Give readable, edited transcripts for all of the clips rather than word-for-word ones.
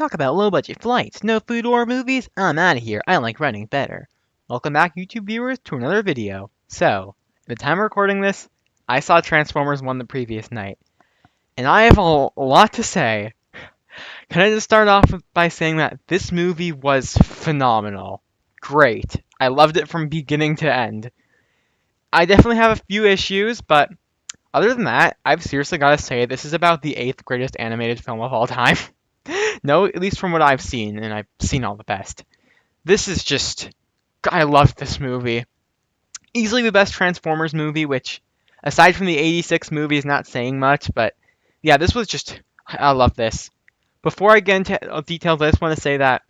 Talk about low-budget flights, no food or movies? I'm out of here. I like running better. Welcome back, YouTube viewers, to another video. So, at the time of recording this, I saw Transformers 1 the previous night, and I have a lot to say. Can I just start off by saying that this movie was phenomenal. Great. I loved it from beginning to end. I definitely have a few issues, but other than that, I've seriously got to say this is about the 8th greatest animated film of all time. No, at least from what I've seen, and I've seen all the best. This is just, I love this movie. Easily the best Transformers movie, which, aside from the 86 movie, is not saying much, but yeah, this was just, I love this. Before I get into details, I just want to say that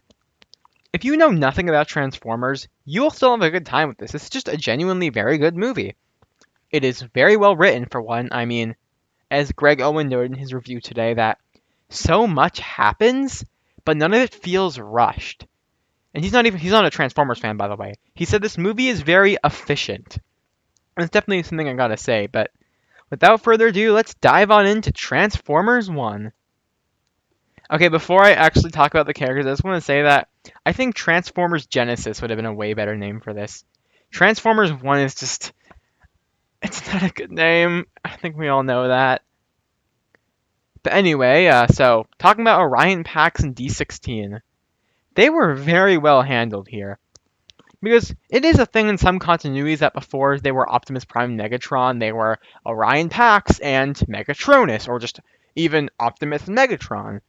if you know nothing about Transformers, you'll still have a good time with this. It's just a genuinely very good movie. It is very well written, for one. I mean, as Greg Owen noted in his review today, that so much happens, but none of it feels rushed. And he's not a Transformers fan, by the way. He said this movie is very efficient. And it's definitely something I gotta say, but without further ado, let's dive on into Transformers 1. Okay, before I actually talk about the characters, I just want to say that I think Transformers Genesis would have been a way better name for this. Transformers 1 is just, it's not a good name. I think we all know that. But anyway, so talking about Orion Pax and D16, they were very well handled here. Because it is a thing in some continuities that before they were Optimus Prime and Megatron, they were Orion Pax and Megatronus, or just even Optimus and Megatron.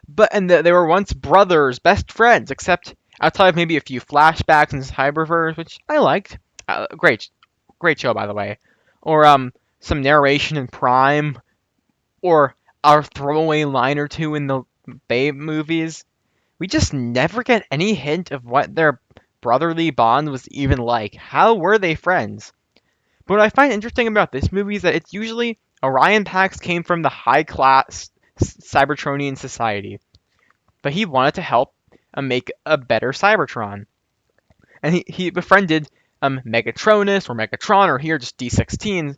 They were once brothers, best friends, except outside of maybe a few flashbacks and Cyberverse, which I liked. Great show, by the way. Or some narration in Prime, or our throwaway line or two in the Babe movies. We just never get any hint of what their brotherly bond was even like. How were they friends? But what I find interesting about this movie is that it's usually Orion Pax came from the high-class Cybertronian society, but he wanted to help make a better Cybertron. And he befriended Megatronus, or Megatron, or here just D16,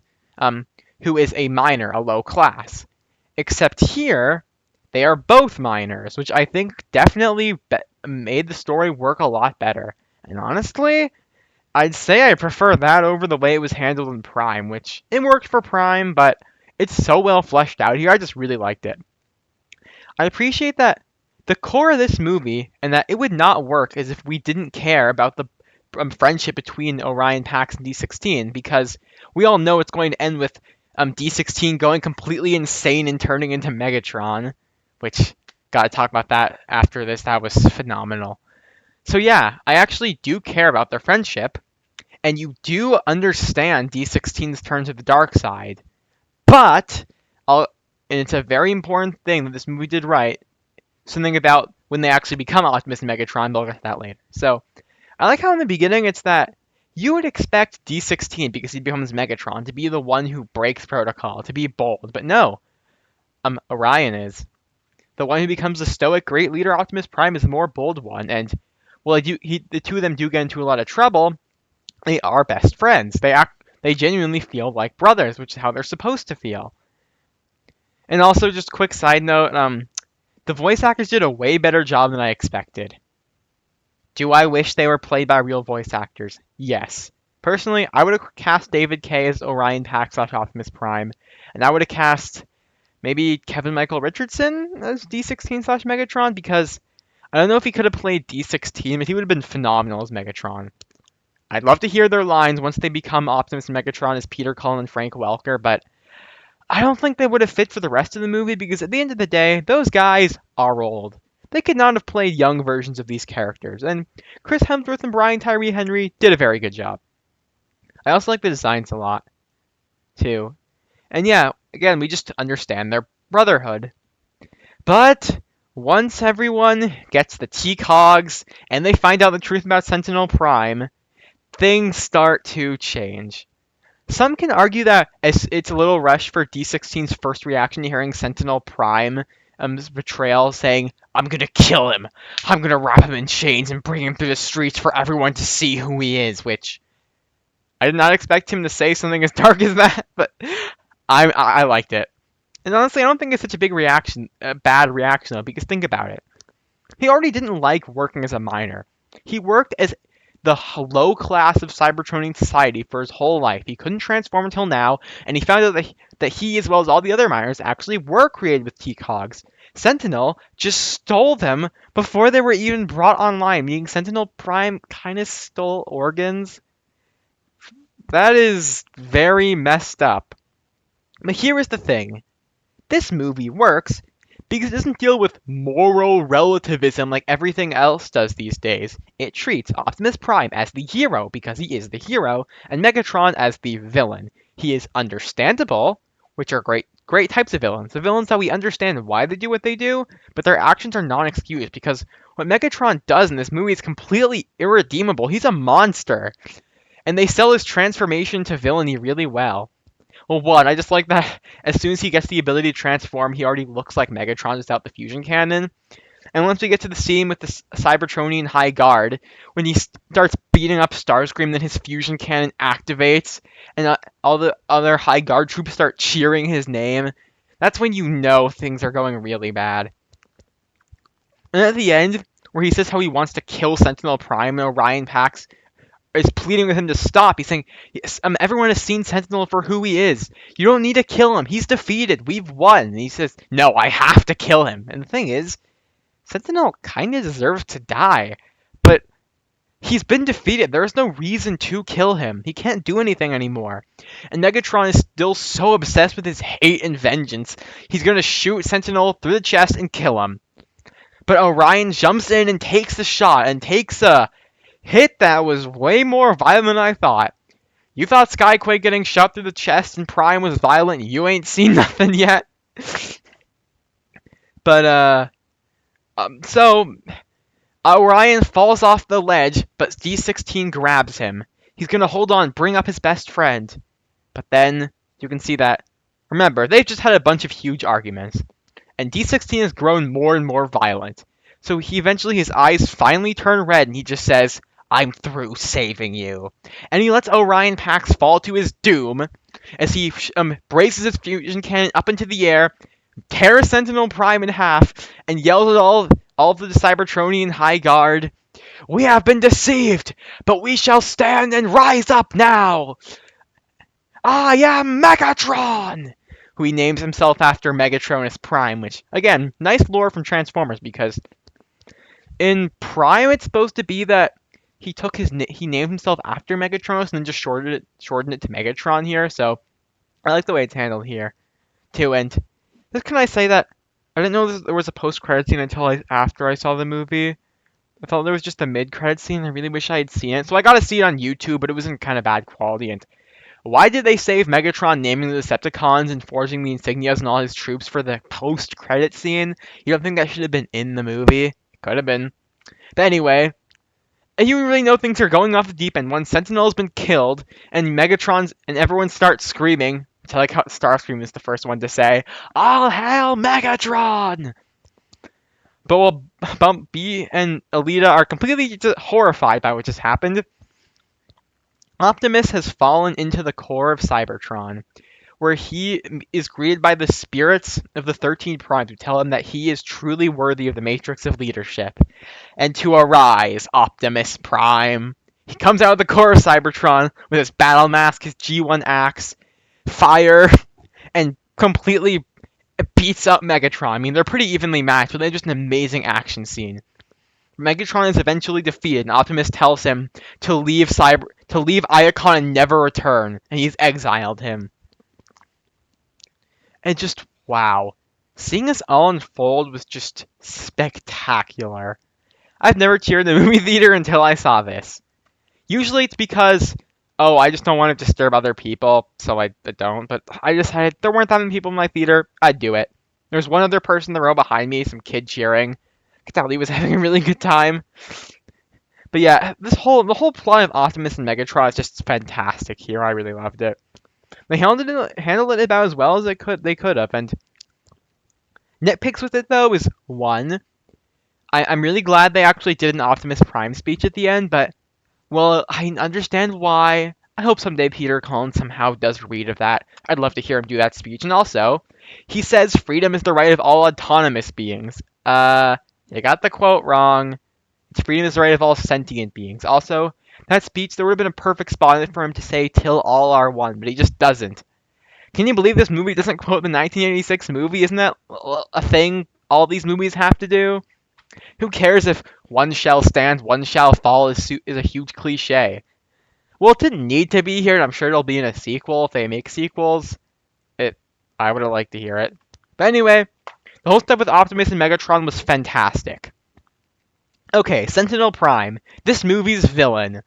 who is a minor, a low class. Except here, they are both minors, which I think definitely made the story work a lot better. And honestly, I'd say I prefer that over the way it was handled in Prime, which it worked for Prime, but it's so well fleshed out here, I just really liked it. I appreciate that the core of this movie, and that it would not work as if we didn't care about the friendship between Orion Pax and D16, because we all know it's going to end with D16 going completely insane and turning into Megatron, which, gotta talk about that after this, that was phenomenal. So yeah, I actually do care about their friendship, and you do understand D16's turn to the dark side, but, and it's a very important thing that this movie did right, something about when they actually become Optimus and Megatron, but I'll get to that later. So, I like how in the beginning it's that you would expect D16, because he becomes Megatron, to be the one who breaks protocol, to be bold, but no. Orion is. The one who becomes the stoic great leader, Optimus Prime, is the more bold one, and well, the two of them do get into a lot of trouble. They are best friends. They genuinely feel like brothers, which is how they're supposed to feel. And also, just a quick side note, the voice actors did a way better job than I expected. Do I wish they were played by real voice actors? Yes. Personally, I would have cast David Kaye as Orion Pax / Optimus Prime, and I would have cast maybe Kevin Michael Richardson as D16 / Megatron, because I don't know if he could have played D16, but he would have been phenomenal as Megatron. I'd love to hear their lines once they become Optimus and Megatron as Peter Cullen and Frank Welker, but I don't think they would have fit for the rest of the movie, because at the end of the day, those guys are old. They could not have played young versions of these characters, and Chris Hemsworth and Brian Tyree Henry did a very good job. I also like the designs a lot, too. And yeah, again, we just understand their brotherhood. But once everyone gets the T-Cogs and they find out the truth about Sentinel Prime, things start to change. Some can argue that it's a little rushed for D16's first reaction to hearing Sentinel Prime's betrayal, saying, "I'm gonna kill him. I'm gonna wrap him in chains and bring him through the streets for everyone to see who he is," which I did not expect him to say something as dark as that, but I liked it. And honestly, I don't think it's such a bad reaction though, because think about it. He already didn't like working as a miner. He worked as the low class of Cybertronian society for his whole life. He couldn't transform until now, and he found out that he, as well as all the other miners, actually were created with T-Cogs. Sentinel just stole them before they were even brought online, meaning Sentinel Prime kind of stole organs. That is very messed up. But here is the thing. This movie works because it doesn't deal with moral relativism like everything else does these days. It treats Optimus Prime as the hero because he is the hero, and Megatron as the villain. He is understandable, which are great types of villains. The villains that we understand why they do what they do, but their actions are non-excused because what Megatron does in this movie is completely irredeemable. He's a monster. And they sell his transformation to villainy really well. Well, one, I just like that as soon as he gets the ability to transform, he already looks like Megatron without the fusion cannon. And once we get to the scene with the Cybertronian High Guard, when he starts beating up Starscream, then his fusion cannon activates, and all the other High Guard troops start cheering his name, that's when you know things are going really bad. And at the end, where he says how he wants to kill Sentinel Prime, and Orion Pax is pleading with him to stop. He's saying, yes, everyone has seen Sentinel for who he is. You don't need to kill him. He's defeated. We've won. And he says, no, I have to kill him. And the thing is, Sentinel kind of deserves to die. But he's been defeated. There is no reason to kill him. He can't do anything anymore. And Megatron is still so obsessed with his hate and vengeance. He's going to shoot Sentinel through the chest and kill him. But Orion jumps in and takes the shot and takes a hit that was way more violent than I thought. You thought Skyquake getting shot through the chest and Prime was violent? You ain't seen nothing yet. But, so Orion falls off the ledge, but D16 grabs him. He's gonna hold on, bring up his best friend. But then, you can see that, remember, they've just had a bunch of huge arguments. And D16 has grown more and more violent. So his eyes finally turn red and he just says, I'm through saving you. And he lets Orion Pax fall to his doom as he braces his fusion cannon up into the air, tears Sentinel Prime in half, and yells at all of the Cybertronian High Guard, we have been deceived, but we shall stand and rise up now. I am Megatron! Who he names himself after Megatronus Prime, which, again, nice lore from Transformers, because in Prime it's supposed to be that he named himself after Megatronus and then just shortened it to Megatron here, so I like the way it's handled here, too. And just can I say that I didn't know there was a post-credit scene until after I saw the movie. I thought there was just a mid-credit scene. I really wish I had seen it. So I got to see it on YouTube, but it was in kind of bad quality. And why did they save Megatron naming the Decepticons and forging the insignias and all his troops for the post-credit scene? You don't think that should have been in the movie? Could have been. But anyway, and you really know things are going off the deep end. When Sentinel's been killed, and Megatron's and everyone starts screaming. I like how Starscream is the first one to say, "All hail Megatron!" But while Bumblebee and Alita are completely horrified by what just happened, Optimus has fallen into the core of Cybertron, where he is greeted by the spirits of the 13 Primes who tell him that he is truly worthy of the Matrix of Leadership. And to arise, Optimus Prime. He comes out of the core of Cybertron with his battle mask, his G1 axe, fire, and completely beats up Megatron. I mean, they're pretty evenly matched, but they're just an amazing action scene. Megatron is eventually defeated, and Optimus tells him to leave Iacon and never return, and he's exiled him. And just, wow. Seeing this all unfold was just spectacular. I've never cheered in the movie theater until I saw this. Usually it's because, I just don't want to disturb other people, so I don't. But I decided there weren't that many people in my theater, I'd do it. There was one other person in the row behind me, some kid cheering. I could tell he was having a really good time. But yeah, the whole plot of Optimus and Megatron is just fantastic here. I really loved it. They handled it about as well as they could have. And nitpicks with it though is one, I'm really glad they actually did an Optimus Prime speech at the end, but well, I understand why. I hope someday Peter Cullen somehow does read of that. I'd love to hear him do that speech. And also, he says freedom is the right of all autonomous beings. You got the quote wrong. It's freedom is the right of all sentient beings. Also, that speech, there would have been a perfect spot in it for him to say, till all are one, but he just doesn't. Can you believe this movie doesn't quote the 1986 movie? Isn't that a thing all these movies have to do? Who cares if one shall stand, one shall fall is a huge cliche. Well, it didn't need to be here, and I'm sure it'll be in a sequel if they make sequels. I would have liked to hear it. But anyway, the whole stuff with Optimus and Megatron was fantastic. Okay, Sentinel Prime, this movie's villain.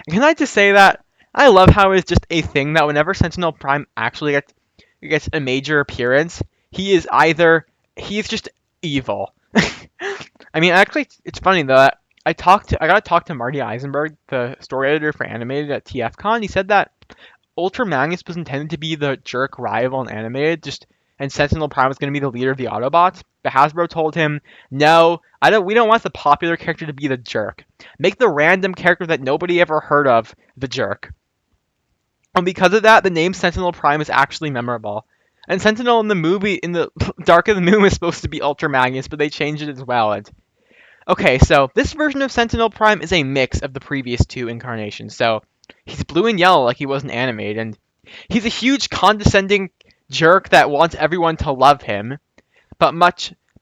Can I just say that? I love how it's just a thing that whenever Sentinel Prime actually gets a major appearance, he's just evil. I mean, actually, it's funny though. I got to talk to Marty Eisenberg, the story editor for Animated at TFCon. He said that Ultra Magnus was intended to be the jerk rival in Animated, and Sentinel Prime was going to be the leader of the Autobots. But Hasbro told him, "No, we don't want the popular character to be the jerk. Make the random character that nobody ever heard of the jerk." And because of that, the name Sentinel Prime is actually memorable. And Sentinel in the movie, in the Dark of the Moon, was supposed to be Ultra Magnus, but they changed it as well. Okay, so this version of Sentinel Prime is a mix of the previous two incarnations. So he's blue and yellow like he was in Animated, and he's a huge condescending jerk that wants everyone to love him. But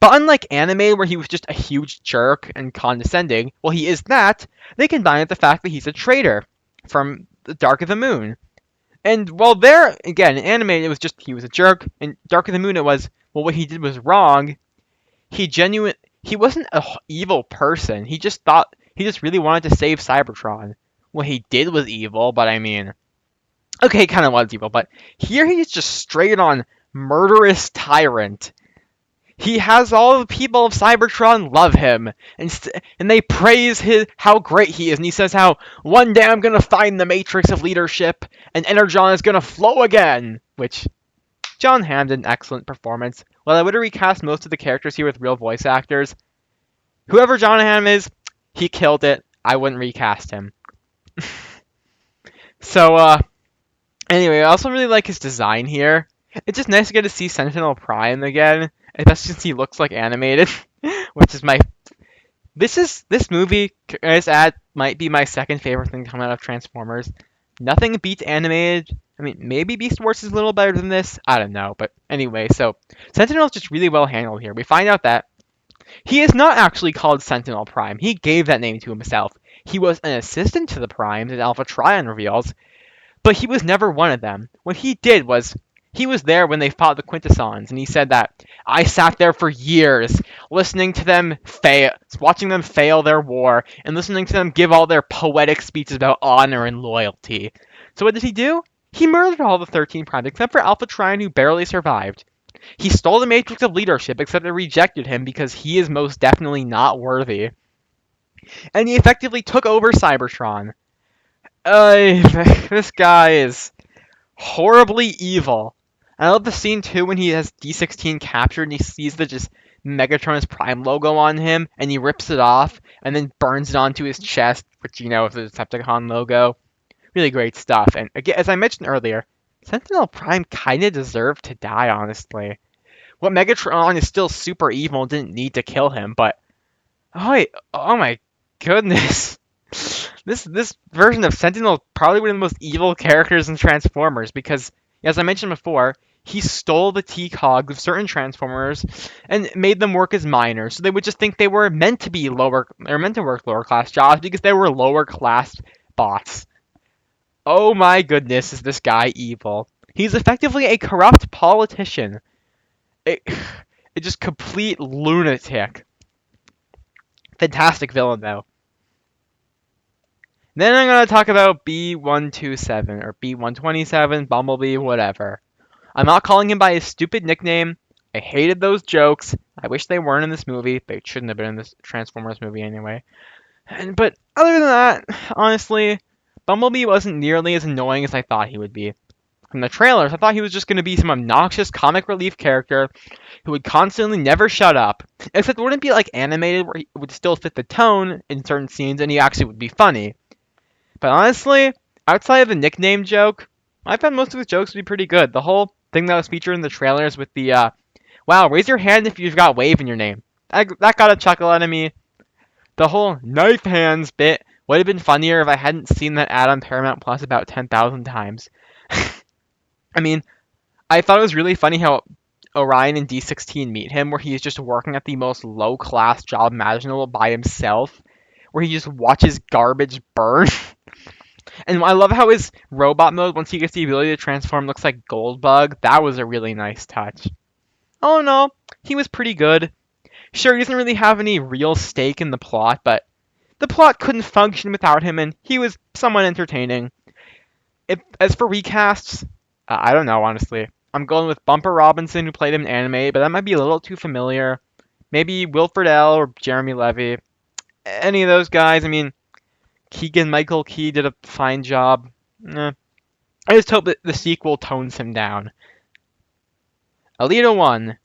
unlike Animated, where he was just a huge jerk and condescending, well, he is that. They combine with the fact that he's a traitor from the Dark of the Moon. And while there, again, in Animated, it was just he was a jerk. In Dark of the Moon, it was, well, what he did was wrong. He wasn't an evil person. He just really wanted to save Cybertron. What he did was evil, but I mean, okay, he kind of was evil, but here he's just straight on murderous tyrant. He has all the people of Cybertron love him, and they praise how great he is, and he says how one day I'm gonna find the matrix of leadership, and Energon is gonna flow again, which John Hamm did an excellent performance. While I would have recast most of the characters here with real voice actors, whoever John Hamm is, he killed it. I wouldn't recast him. So, anyway, I also really like his design here. It's just nice to get to see Sentinel Prime again, especially since he looks like Animated, which is this movie, I just add, might be my second favorite thing coming out of Transformers. Nothing beats Animated. I mean, maybe Beast Wars is a little better than this. I don't know. But anyway, so Sentinel's just really well handled here. We find out that he is not actually called Sentinel Prime. He gave that name to himself. He was an assistant to the Primes, as Alpha Trion reveals, but he was never one of them. What he did was, he was there when they fought the Quintessons, and he said that, I sat there for years, listening to them fail, watching them fail their war, and listening to them give all their poetic speeches about honor and loyalty. So what did he do? He murdered all the 13 Primes, except for Alpha Trion, who barely survived. He stole the Matrix of Leadership, except they rejected him because he is most definitely not worthy. And he effectively took over Cybertron. This guy is horribly evil. I love the scene too when he has D16 captured and he sees the just Megatron's Prime logo on him and he rips it off and then burns it onto his chest, which is the Decepticon logo. Really great stuff. And again, as I mentioned earlier, Sentinel Prime kind of deserved to die, honestly. What Megatron is still super evil and didn't need to kill him, but oh my goodness. This version of Sentinel probably one of the most evil characters in Transformers because, as I mentioned before, he stole the T-Cogs of certain Transformers and made them work as miners. So they would just think they were meant to work lower class jobs because they were lower class bots. Oh my goodness, is this guy evil. He's effectively a corrupt politician. It just complete lunatic. Fantastic villain, though. Then I'm going to talk about B127, or B127, Bumblebee, whatever. I'm not calling him by his stupid nickname. I hated those jokes. I wish they weren't in this movie. They shouldn't have been in this Transformers movie anyway. But other than that, honestly, Bumblebee wasn't nearly as annoying as I thought he would be. From the trailers, I thought he was just going to be some obnoxious comic relief character who would constantly never shut up. Except it wouldn't be like Animated where he would still fit the tone in certain scenes and he actually would be funny. But honestly, outside of the nickname joke, I found most of his jokes to be pretty good. The whole thing that was featured in the trailers with the, wow, raise your hand if you've got wave in your name. That got a chuckle out of me. The whole knife hands bit would have been funnier if I hadn't seen that ad on Paramount Plus about 10,000 times. I mean, I thought it was really funny how Orion and D16 meet him, where he's just working at the most low-class job imaginable by himself, where he just watches garbage burn. And I love how his robot mode, once he gets the ability to transform, looks like Goldbug. That was a really nice touch. Oh no, he was pretty good. Sure, he doesn't really have any real stake in the plot, but the plot couldn't function without him, and he was somewhat entertaining. As for recasts, I don't know, honestly. I'm going with Bumper Robinson, who played him in anime, but that might be a little too familiar. Maybe Wilford L. or Jeremy Levy. Any of those guys, I mean, Keegan-Michael Key did a fine job. I just hope that the sequel tones him down. Alita 1.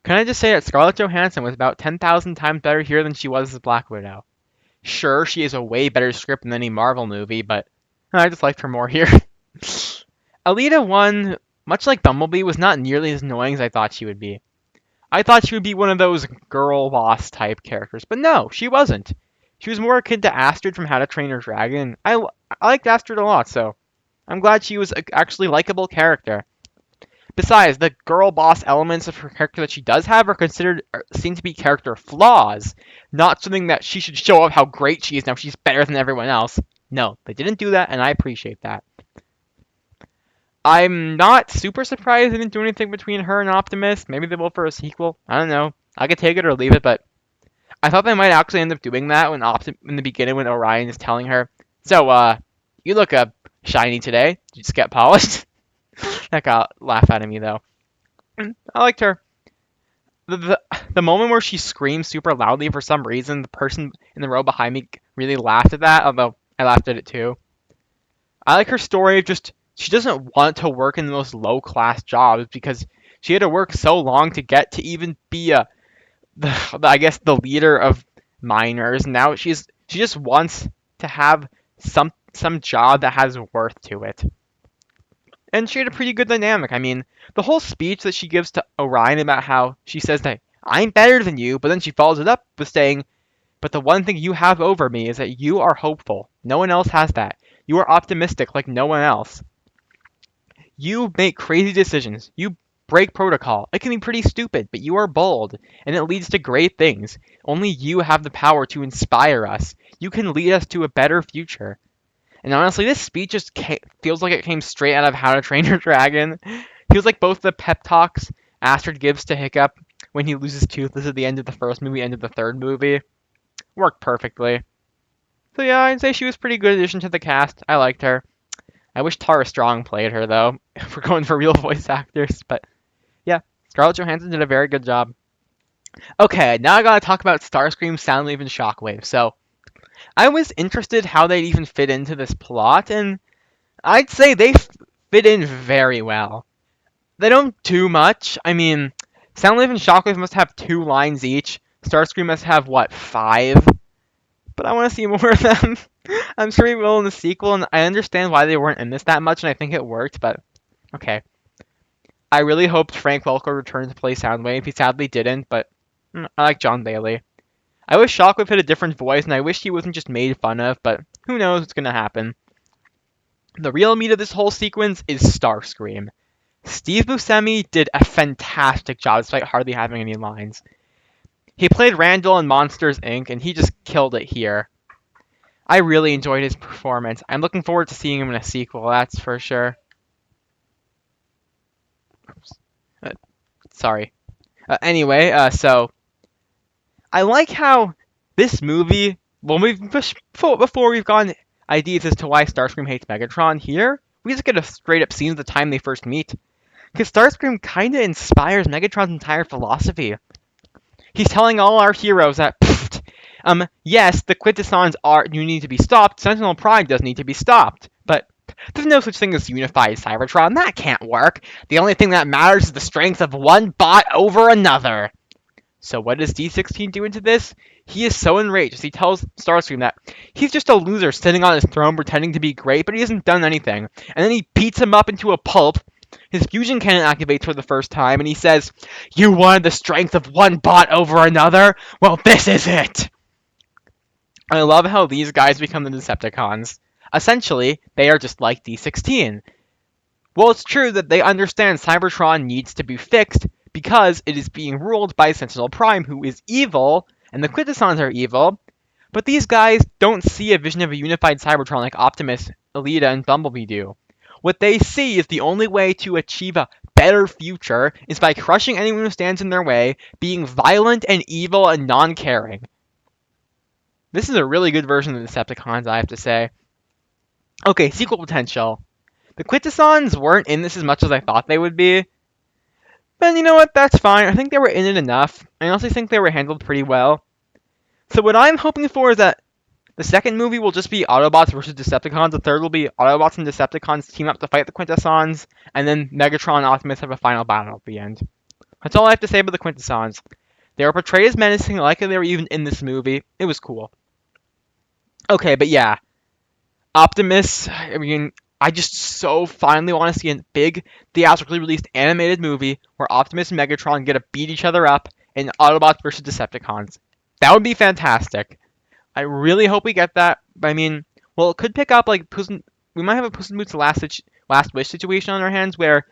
Can I just say that Scarlett Johansson was about 10,000 times better here than she was as Black Widow? Sure, she is a way better script than any Marvel movie, but I just liked her more here. Alita 1, much like Bumblebee, was not nearly as annoying as I thought she would be. I thought she would be one of those girl boss type characters, but no, she wasn't. She was more akin to Astrid from How to Train Your Dragon. I liked Astrid a lot, so I'm glad she was actually a likable character. Besides, the girl boss elements of her character that she does have seem to be character flaws, not something that she should show off how great she is now. She's better than everyone else. No, they didn't do that, and I appreciate that. I'm not super surprised they didn't do anything between her and Optimus. Maybe they will for a sequel. I don't know. I could take it or leave it, but I thought they might actually end up doing that in the beginning when Orion is telling her, "So, you look shiny today. Did you just get polished?" That got a laugh out of me though. I liked her. The moment where she screams super loudly for some reason, the person in the row behind me really laughed at that, although I laughed at it too. I like her story of just she doesn't want to work in the most low class jobs because she had to work so long to get to even be I guess the leader of miners. Now she just wants to have some job that has worth to it. And she had a pretty good dynamic. I mean, the whole speech that she gives to Orion about how she says that I'm better than you, but then she follows it up with saying, but the one thing you have over me is that you are hopeful. No one else has that. You are optimistic like no one else. You make crazy decisions. You break protocol. It can be pretty stupid, but you are bold, and it leads to great things. Only you have the power to inspire us. You can lead us to a better future. And honestly, this speech just feels like it came straight out of How to Train Your Dragon. Feels like both the pep talks Astrid gives to Hiccup when he loses Toothless at the end of the first movie, end of the third movie. Worked perfectly. So yeah, I'd say she was a pretty good addition to the cast. I liked her. I wish Tara Strong played her, though, if we're going for real voice actors. But yeah, Scarlett Johansson did a very good job. Okay, now I gotta talk about Starscream, Soundwave, and Shockwave. So, I was interested how they'd even fit into this plot, and I'd say they fit in very well. They don't do much. I mean, Soundwave and Shockwave must have 2 lines each. Starscream must have, what, 5? But I want to see more of them. I'm sure we will in the sequel, and I understand why they weren't in this that much, and I think it worked, but okay. I really hoped Frank Welker returned to play Soundwave. He sadly didn't, but I like John Bailey. I wish Shockwave had a different voice, and I wish he wasn't just made fun of, but who knows what's going to happen. The real meat of this whole sequence is Starscream. Steve Buscemi did a fantastic job despite hardly having any lines. He played Randall in Monsters, Inc., and he just killed it here. I really enjoyed his performance. I'm looking forward to seeing him in a sequel, that's for sure. Sorry. Anyway, so I like how this movie, before we've gotten ideas as to why Starscream hates Megatron, here we just get a straight up scene of the time they first meet. Because Starscream kind of inspires Megatron's entire philosophy. He's telling all our heroes that, yes, the Quintessons you need to be stopped, Sentinel Prime does need to be stopped, but there's no such thing as unified Cybertron. That can't work. The only thing that matters is the strength of one bot over another. So what does D16 do into this? He is so enraged as he tells Starscream that he's just a loser sitting on his throne pretending to be great, but he hasn't done anything. And then he beats him up into a pulp. His fusion cannon activates for the first time, and he says, "You wanted the strength of one bot over another? Well, this is it!" I love how these guys become the Decepticons. Essentially, they are just like D16. Well, it's true that they understand Cybertron needs to be fixed because it is being ruled by Sentinel Prime, who is evil, and the Quintessons are evil, but these guys don't see a vision of a unified Cybertron like Optimus, Elita, and Bumblebee do. What they see is the only way to achieve a better future is by crushing anyone who stands in their way, being violent and evil and non-caring. This is a really good version of the Decepticons, I have to say. Okay, sequel potential. The Quintessons weren't in this as much as I thought they would be. But you know what? That's fine. I think they were in it enough. I honestly think they were handled pretty well. So what I'm hoping for is that the second movie will just be Autobots versus Decepticons. The third will be Autobots and Decepticons team up to fight the Quintessons. And then Megatron and Optimus have a final battle at the end. That's all I have to say about the Quintessons. They were portrayed as menacing, like they were even in this movie. It was cool. Okay, but yeah. Optimus, I mean, I just so finally want to see a big, theatrically released animated movie where Optimus and Megatron get to beat each other up in Autobots versus Decepticons. That would be fantastic. I really hope we get that. I mean, well, it could pick up like we might have a Puss in Boots Last Wish situation on our hands where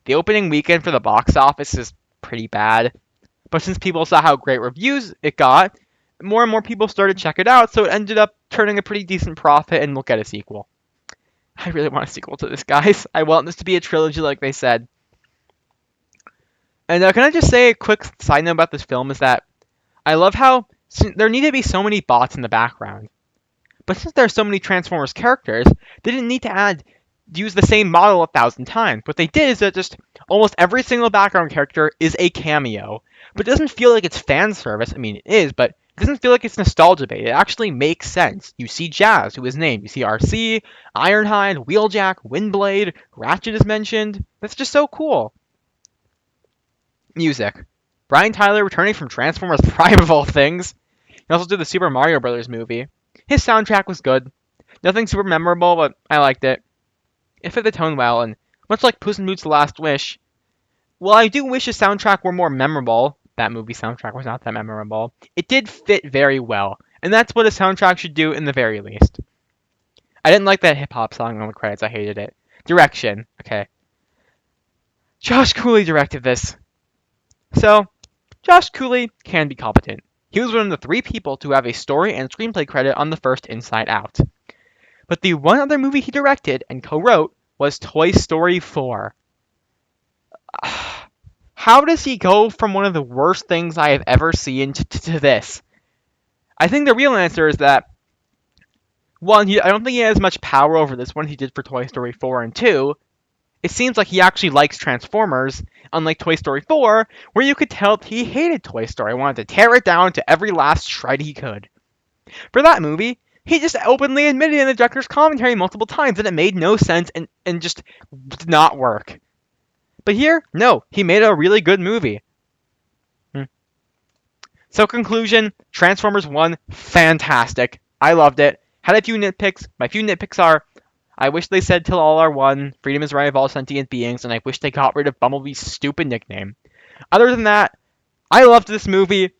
the opening weekend for the box office is pretty bad. But since people saw how great reviews it got, more and more people started to check it out, so it ended up turning a pretty decent profit, and we'll get a sequel. I really want a sequel to this, guys. I want this to be a trilogy like they said. And can I just say a quick side note about this film is that I love how there need to be so many bots in the background. But since there are so many Transformers characters, they didn't need to use the same model 1,000 times. What they did is that just almost every single background character is a cameo. But it doesn't feel like it's fan service. I mean, it is, but it doesn't feel like it's nostalgia bait. It actually makes sense. You see Jazz, who is named. You see RC, Ironhide, Wheeljack, Windblade, Ratchet is mentioned. That's just so cool. Music. Brian Tyler returning from Transformers Prime of all things. He also did the Super Mario Bros. Movie. His soundtrack was good. Nothing super memorable, but I liked it. It fit the tone well, and much like Puss in Boots: The Last Wish, while I do wish his soundtrack were more memorable, that movie soundtrack was not that memorable, it did fit very well, and that's what a soundtrack should do in the very least. I didn't like that hip-hop song on the credits, I hated it. Direction, okay. Josh Cooley directed this. So, Josh Cooley can be competent. He was one of the 3 people to have a story and screenplay credit on the first Inside Out. But the one other movie he directed and co-wrote was Toy Story 4. How does he go from one of the worst things I have ever seen to this? I think the real answer is that, one, I don't think he has much power over this one he did for Toy Story 4, and 2, it seems like he actually likes Transformers, unlike Toy Story 4, where you could tell he hated Toy Story, wanted to tear it down to every last shred he could. For that movie, he just openly admitted in the director's commentary multiple times that it made no sense and just did not work. But here, no, he made a really good movie. So conclusion, Transformers 1, fantastic. I loved it. Had a few nitpicks. My few nitpicks are, I wish they said till all are one, freedom is right of all sentient beings, and I wish they got rid of Bumblebee's stupid nickname. Other than that, I loved this movie.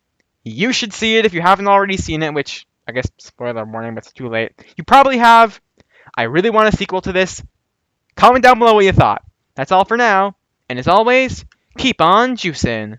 You should see it if you haven't already seen it, which, I guess, spoiler warning, but it's too late. You probably have. I really want a sequel to this. Comment down below what you thought. That's all for now. And as always, keep on juicing.